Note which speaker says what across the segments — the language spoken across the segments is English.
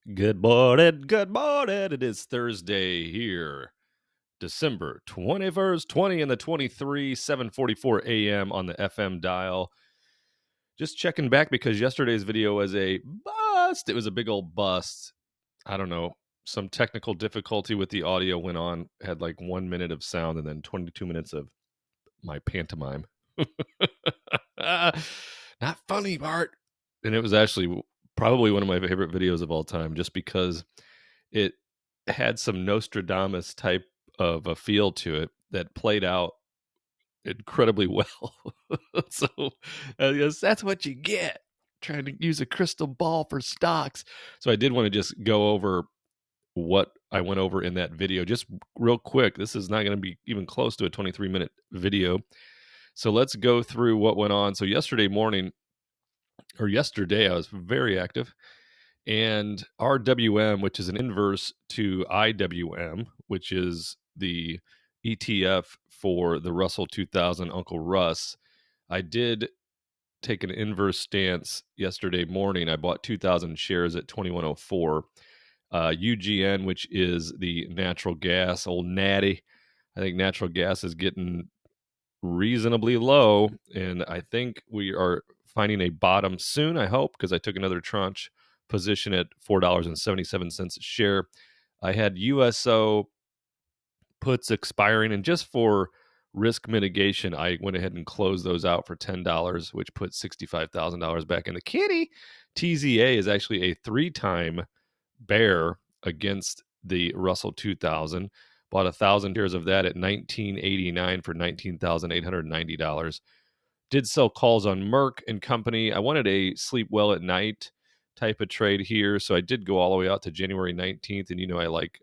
Speaker 1: Good morning, good morning. It is Thursday here, December 21st, 20 and the 23, 7:44 a.m. on the FM dial. Just checking back because yesterday's video was a bust. It was a big old bust. I don't know. Some technical difficulty with the audio went on. Had like 1 minute of sound and then 22 minutes of my pantomime. Not funny, Bart. And it was actually probably one of my favorite videos of all time just because it had some Nostradamus type of a feel to it that played out incredibly well. So I guess that's what you get trying to use a crystal ball for stocks. So I did want to just go over what I went over in that video just real quick. This is not going to be even close to a 23-minute video. So let's go through what went on. So yesterday, I was very active. And RWM, which is an inverse to IWM, which is the ETF for the Russell 2000 Uncle Russ. I did take an inverse stance yesterday morning. I bought 2,000 shares at 2104. UGN, which is the natural gas, old natty. I think natural gas is getting reasonably low, and I think we are finding a bottom soon, I hope, because I took another tranche position at $4.77 a share. I had USO puts expiring, and just for risk mitigation, I went ahead and closed those out for $10, which put $65,000 back in the kitty. TZA is actually a 3-time bear against the Russell 2000. Bought 1,000 shares of that at $19.89 for $19,890. Did sell calls on Merck and Company. I wanted a sleep well at night type of trade here, so I did go all the way out to January 19th. And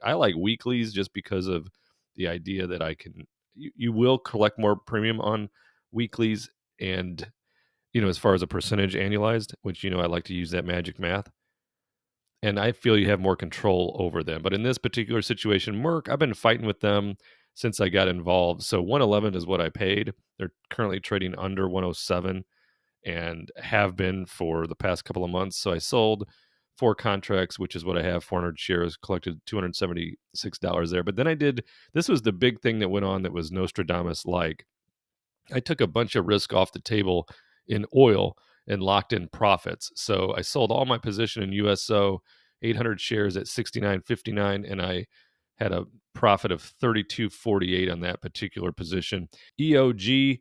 Speaker 1: I like weeklies just because of the idea that I can. You will collect more premium on weeklies, and as far as a percentage annualized, which I like to use that magic math. And I feel you have more control over them. But in this particular situation, Merck, I've been fighting with them since I got involved. So 111 is what I paid. They're currently trading under 107 and have been for the past couple of months. So I sold 4 contracts, which is what I have, 400 shares, collected $276 there. But then this was the big thing that went on that was Nostradamus-like. I took a bunch of risk off the table in oil and locked in profits. So I sold all my position in USO, 800 shares at 69.59, and I had a profit of 32.48 on that particular position. EOG,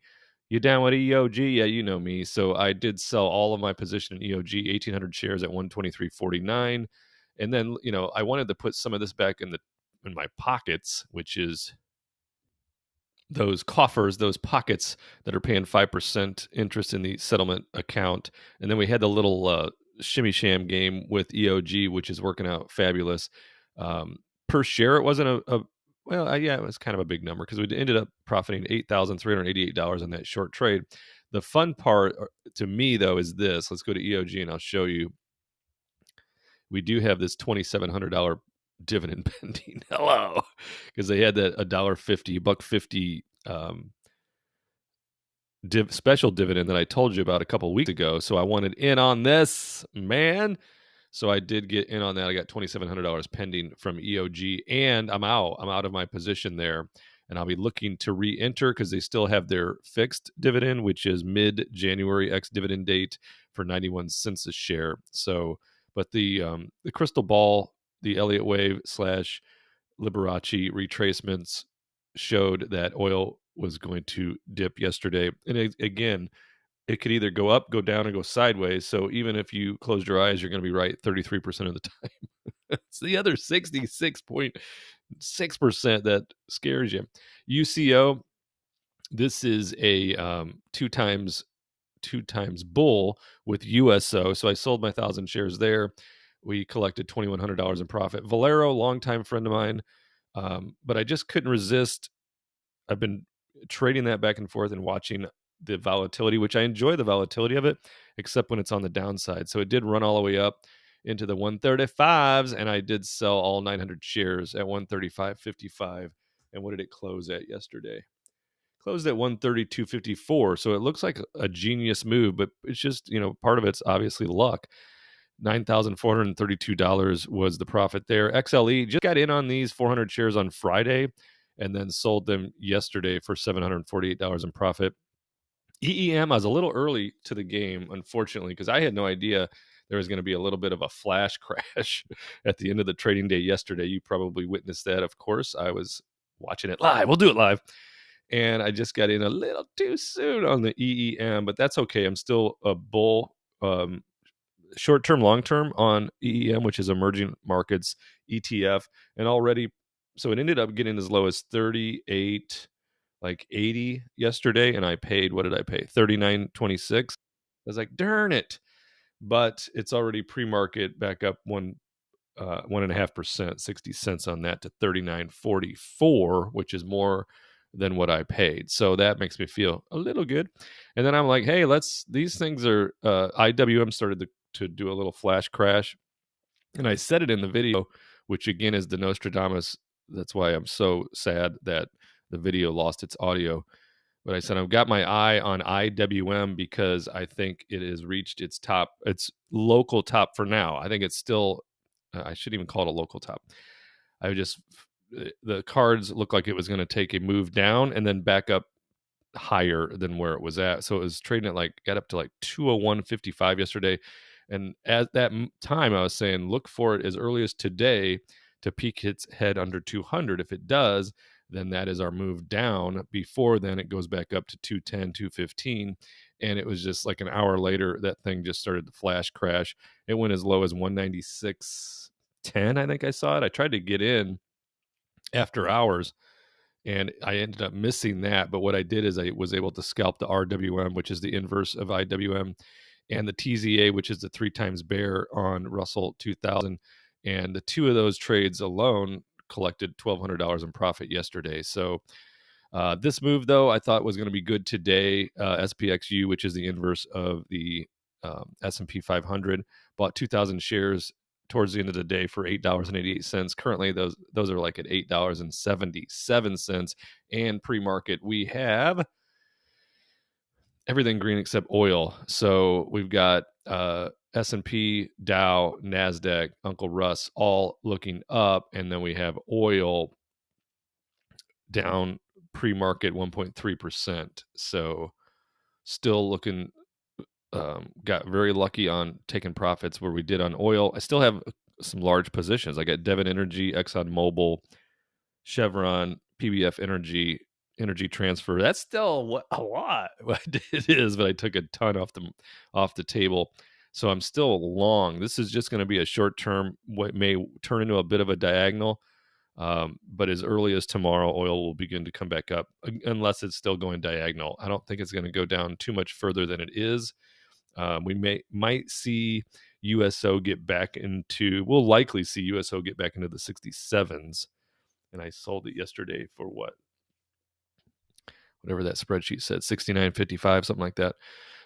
Speaker 1: you down with EOG? Yeah, you know me. So I did sell all of my position in EOG, 1,800 shares at 123.49. And then, I wanted to put some of this back in my pockets, which is those coffers, those pockets that are paying 5% interest in the settlement account. And then we had the little shimmy sham game with EOG, which is working out fabulous. Per share, it wasn't it was kind of a big number because we ended up profiting $8,388 on that short trade. The fun part to me, though, is this. Let's go to EOG and I'll show you. We do have this $2,700 dividend pending. Hello, because they had that $1.50 special dividend that I told you about a couple of weeks ago. So I wanted in on this, man. So I did get in on that. I got $2,700 pending from EOG, and I'm out. I'm out of my position there, and I'll be looking to re-enter because they still have their fixed dividend, which is mid-January ex-dividend date for 91 cents a share. So, but the crystal ball, the Elliott wave / Liberace retracements showed that oil was going to dip yesterday. And again, it could either go up, go down, or go sideways. So even if you closed your eyes, you're going to be right 33% of the time. It's the other 66.6% that scares you. UCO, this is a two times bull with USO. So I sold my 1,000 shares there. We collected $2,100 in profit. Valero, longtime friend of mine, but I just couldn't resist. I've been trading that back and forth and watching the volatility, which I enjoy the volatility of it, except when it's on the downside. So it did run all the way up into the 135s, and I did sell all 900 shares at 135.55. And what did it close at yesterday? Closed at 132.54. So it looks like a genius move, but it's just, part of it's obviously luck. $9,432 was the profit there. XLE just got in on these 400 shares on Friday and then sold them yesterday for $748 in profit. EEM, I was a little early to the game, unfortunately, because I had no idea there was going to be a little bit of a flash crash at the end of the trading day yesterday. You probably witnessed that, of course. I was watching it live. We'll do it live. And I just got in a little too soon on the EEM, but that's okay. I'm still a bull, short term, long term on EEM, which is emerging markets ETF. And already, so it ended up getting as low as 38 like 80 yesterday, and I paid, what did I pay? 39.26. I was like, darn it. But it's already pre-market back up 1.5%, 60 cents on that to 39.44, which is more than what I paid. So that makes me feel a little good. And then I'm like, hey, these things are IWM started to do a little flash crash. And I said it in the video, which again is the Nostradamus. That's why I'm so sad that the video lost its audio. But I said I've got my eye on IWM because I think it has reached its local top for now. I think it's still, I shouldn't even call it a local top. The cards look like it was going to take a move down and then back up higher than where it was at. So it was trading at got up to 201.55 yesterday. And at that time, I was saying, look for it as early as today to peak its head under 200. If it does, then that is our move down. Before then, it goes back up to 210, 215. And it was just like an hour later, that thing just started to flash crash. It went as low as 196.10, I think I saw it. I tried to get in after hours, and I ended up missing that. But what I did is I was able to scalp the RWM, which is the inverse of IWM, and the TZA, which is the 3 times bear on Russell 2000. And the two of those trades alone collected $1,200 in profit yesterday. So this move, though, I thought was going to be good today. SPXU, which is the inverse of the S&P 500, bought 2,000 shares towards the end of the day for $8.88. Currently, those are at $8.77. And pre-market, we have everything green except oil. So we've got S&P, Dow, NASDAQ, Uncle Russ all looking up. And then we have oil down pre-market 1.3%. So still looking, got very lucky on taking profits where we did on oil. I still have some large positions. I got Devon Energy, ExxonMobil, Chevron, PBF Energy Transfer. That's still a lot. It is, but I took a ton off the table. So I'm still long. This is just going to be a short term, what may turn into a bit of a diagonal. But as early as tomorrow, oil will begin to come back up, unless it's still going diagonal. I don't think it's going to go down too much further than it is. We might see USO get back into, we'll likely see USO get back into the 67s. And I sold it yesterday for whatever that spreadsheet said, 69.55, something like that.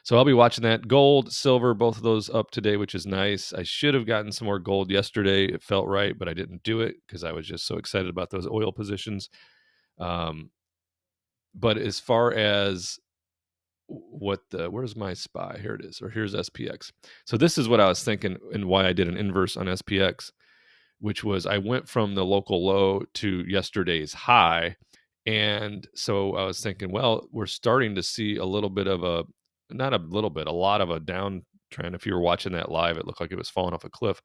Speaker 1: So I'll be watching that. Gold, silver, both of those up today, which is nice. I should have gotten some more gold yesterday. It felt right, but I didn't do it because I was just so excited about those oil positions. But as far as where's my SPY? Here it is, or here's SPX. So this is what I was thinking and why I did an inverse on SPX, which was I went from the local low to yesterday's high. And so I was thinking, well, we're starting to see a little bit of a lot of a downtrend. If you were watching that live, it looked like it was falling off a cliff.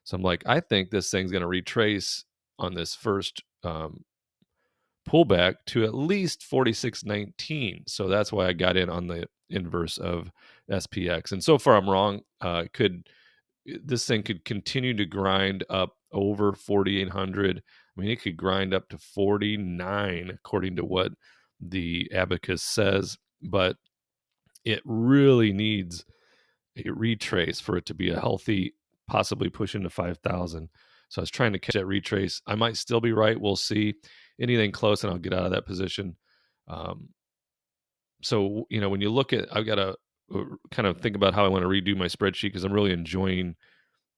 Speaker 1: So I'm like, I think this thing's going to retrace on this first pullback to at least 46.19. So that's why I got in on the inverse of SPX. And so far I'm wrong. This thing could continue to grind up over 4,800. I mean, it could grind up to 49 according to what the abacus says, but it really needs a retrace for it to be a healthy, possibly push into 5,000. So I was trying to catch that retrace. I might still be right. We'll see. Anything close and I'll get out of that position. So, when you look at, I've got to kind of think about how I want to redo my spreadsheet because I'm really enjoying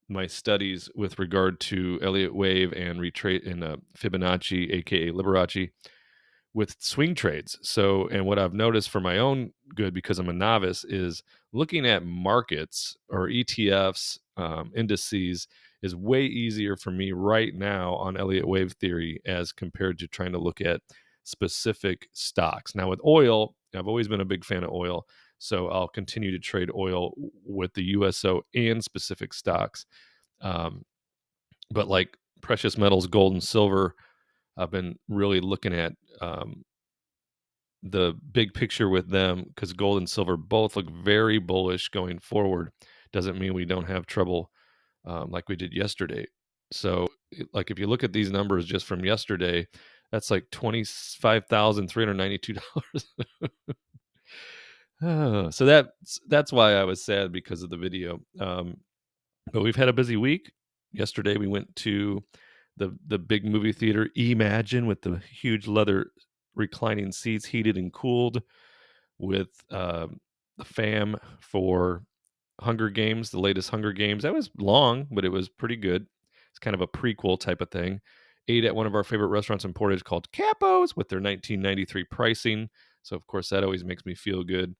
Speaker 1: my studies with regard to Elliott wave and retrace in Fibonacci, aka Liberace, with swing trades. So, and what I've noticed for my own good, because I'm a novice, is looking at markets or ETFs, indices, is way easier for me right now on Elliott wave theory as compared to trying to look at specific stocks. Now, with oil, I've always been a big fan of oil, so I'll continue to trade oil with the USO and specific stocks. But like precious metals, gold and silver, I've been really looking at the big picture with them, because gold and silver both look very bullish going forward. Doesn't mean we don't have trouble like we did yesterday. So, like if you look at these numbers just from yesterday, that's like $25,392. So that's why I was sad because of the video. But we've had a busy week. Yesterday we went to the big movie theater, Imagine, with the huge leather reclining seats, heated and cooled, with the fam for Hunger Games, the latest Hunger Games. That was long, but it was pretty good. It's kind of a prequel type of thing. Ate at one of our favorite restaurants in Portage called Capo's with their 1993 pricing. So, of course, that always makes me feel good.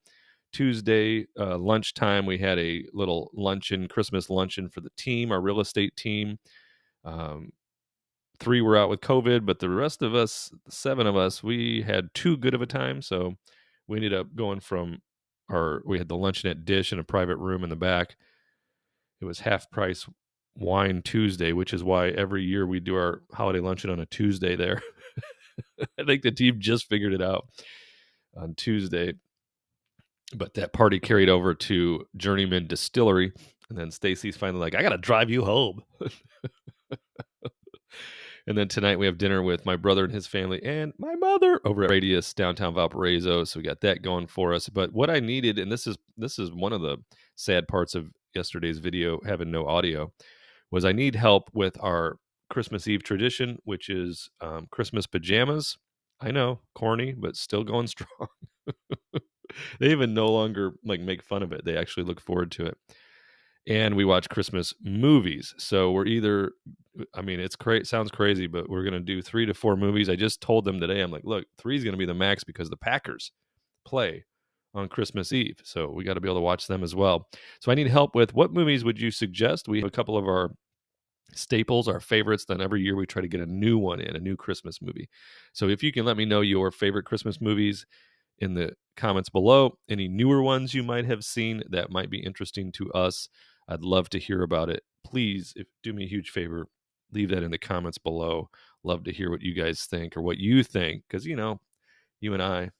Speaker 1: Tuesday, lunchtime, we had a little luncheon, Christmas luncheon for the team, our real estate team. 3 were out with COVID, but the rest of us, 7 of us, we had too good of a time. So we ended up going we had the luncheon at Dish in a private room in the back. It was half price Wine Tuesday, which is why every year we do our holiday luncheon on a Tuesday there. I think the team just figured it out on Tuesday. But that party carried over to Journeyman Distillery. And then Stacy's finally like, I got to drive you home. And then tonight we have dinner with my brother and his family and my mother over at Radius downtown Valparaiso. So we got that going for us. But what I needed, and this is one of the sad parts of yesterday's video having no audio, was I need help with our Christmas Eve tradition, which is Christmas pajamas. I know, corny, but still going strong. They even no longer like make fun of it. They actually look forward to it. And we watch Christmas movies. So we're either, I mean, sounds crazy, but we're going to do 3 to 4 movies. I just told them today, I'm like, look, 3 is going to be the max because the Packers play on Christmas Eve. So we got to be able to watch them as well. So I need help with what movies would you suggest? We have a couple of our staples, our favorites. Then every year we try to get a new one in, a new Christmas movie. So if you can let me know your favorite Christmas movies in the comments below, any newer ones you might have seen that might be interesting to us, I'd love to hear about it. Please, do me a huge favor, leave that in the comments below. Love to hear what you guys think or what you think, because you and I,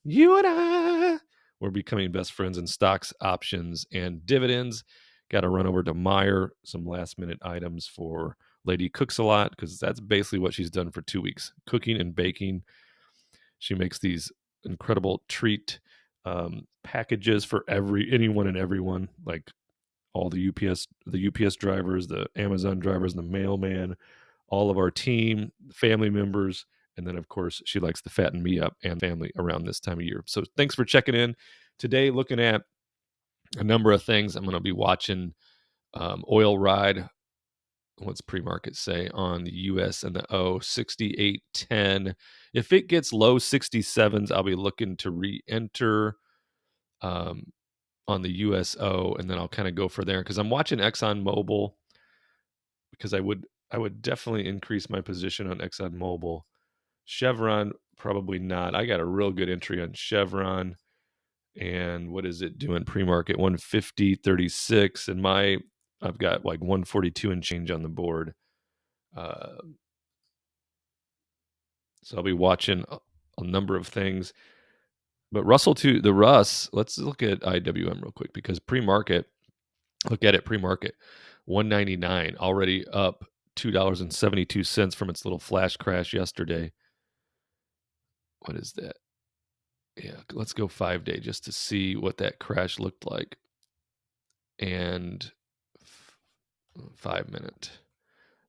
Speaker 1: we're becoming best friends in stocks, options, and dividends. Got to run over to Meijer, some last minute items for Lady Cooks a Lot, because that's basically what she's done for 2 weeks, cooking and baking. She makes these incredible treat packages for anyone and everyone, like all the UPS drivers, the Amazon drivers, the mailman, all of our team, family members, and then of course she likes to fatten me up and family around this time of year. So thanks for checking in today. Looking at a number of things. I'm going to be watching oil ride. What's pre-market say on the US and the O? 68.10. If it gets low 67s, I'll be looking to re-enter on the USO, and then I'll kind of go for there, because I'm watching ExxonMobil, because I would definitely increase my position on ExxonMobil. Chevron, probably not. I got a real good entry on Chevron. And what is it doing pre-market? 150.36, and I've got like 142 and change on the board. So I'll be watching a number of things. But let's look at IWM real quick, because pre-market, look at it pre-market, 199, already up $2.72 from its little flash crash yesterday. What is that? Yeah, let's go 5-day just to see what that crash looked like. And 5 minute.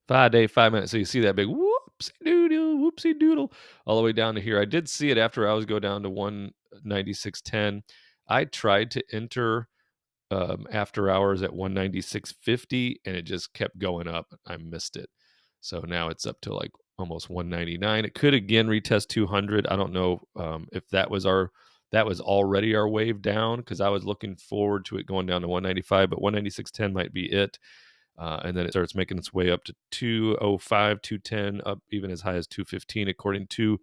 Speaker 1: 5-day, 5 minutes. So you see that big whoopsie doodle, all the way down to here. I did see it after hours go down to 196.10. I tried to enter after hours at 196.50, and it just kept going up. I missed it. So now it's up to like almost 199. It could again retest 200. I don't know if that was already our wave down, because I was looking forward to it going down to 195, but 196.10 might be it. And then it starts making its way up to 205, 210, up even as high as 215, according to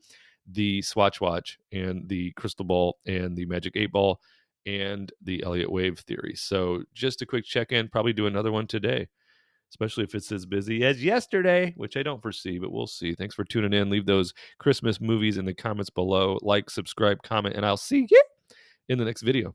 Speaker 1: the Swatch Watch and the Crystal Ball and the Magic 8 Ball and the Elliott Wave Theory. So just a quick check-in, probably do another one today, especially if it's as busy as yesterday, which I don't foresee, but we'll see. Thanks for tuning in. Leave those Christmas movies in the comments below. Like, subscribe, comment, and I'll see you in the next video.